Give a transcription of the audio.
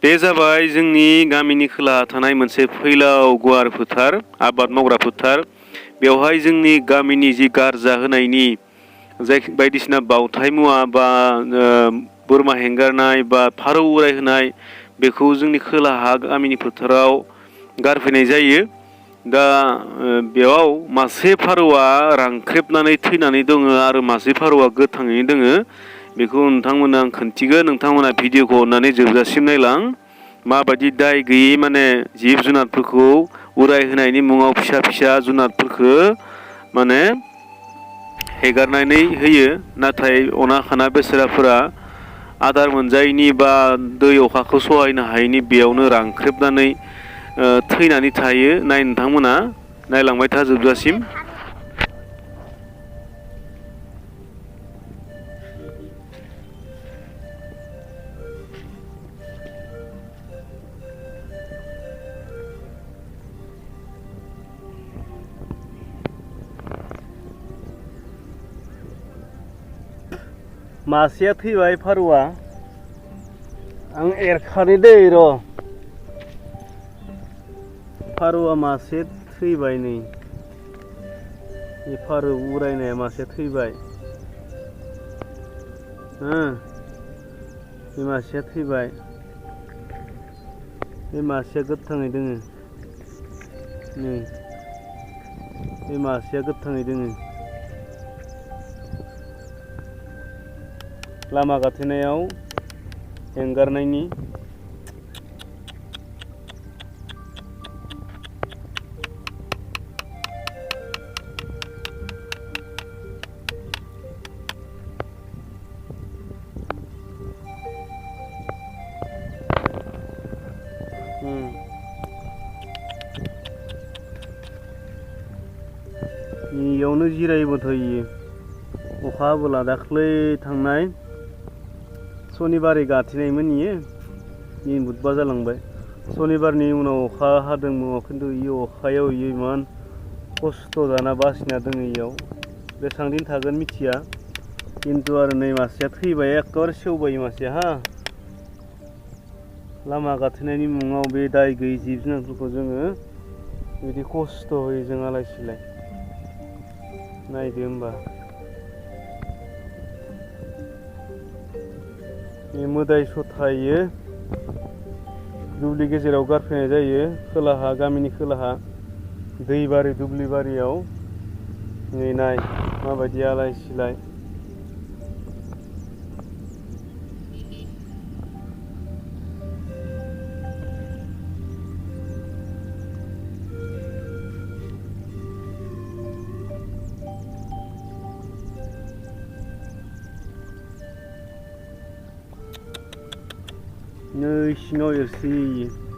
बे जाबाय जोंनि गामिनि खोलाहा थानाय मोनसे फैलाव गुवार फोथार, आबाद मावग्रा फोथार। बेवहाय जोंनि गामिनि जि गारजा होनायनि बायदिसिना बावथाय मुवा बा बोरमा हेंगारनाय बा फारौ उराय होनाय बेखौ जोंनि खोलाहा गामिनि फोथाराव गारफैनाय जायो। दा बेयाव मासे फारौआ रांख्रेबनानै थैनानै दङ आरो मासे फारौआ गोथाङैनो दोङो। बेखौ नोंथांमोननो आं खोन्थिगोन, नोंथांमोना भिडिअखौ अननानै जोबजासिम नायलां। माबायदि दाय गैयै माने जिब जुनारफोरखौ उरायहोनायनि मुङाव फिसा फिसा जुनारफोरखौ माने हेगारनानै होयो, नाथाय अना खाना बेसेराफोरा आदार मोनजायैनि बा दै अखाखौ सहायनो हायैनि बेयावनो रांख्रेबनानै थैनानै थायो। नोंथांमोना नायलांबाय था जोबजासिम। मासेया थैबाय फारौआ, आं एरखानि दै र'। फारौआ मासे थैबाय नै, बे फारौ उरायनाया मासे थैबाय। बे मासेया थैबाय, बे मासेया गोथाङै दोङो नै, बे मासेया गोथाङै दोङो। लामा गाथेनायाव हेंगारनायनि इयावनो जिरायबो थायो। अखा हाबोला दाख्लै थांनाय सनिबारै गाथेनायमोन इयो, दिनै बुधबार जालांबाय। सनिबारनि उनाव अखा हादोंमोन, खिन्थु इयो अखायाव इयो इमान खस्थ' जाना बासिना दोङो इयाव। बेसेबां दिन थागोन मिथिया, खिन्थु आरो नै मासेया थैबाय, एखेबारे सेवबाय मासेया हा। लामा गाथेनायनि मुङाव बे दाय गैयै जिब जुनारफोरखौ जोङो बिदि खस्थ' होयो जों आलाय सिलाय। नायदो होमबा, बे मोदाय सथायो दुब्लि गेजेराव गारफैनाय जायो, खोलाहा गामिनि खोलाहा दैबारि दुब्लि बारियाव। नै नाय माबायदि आलाय सिलाय। नै सिङाव एरसोयो इयो।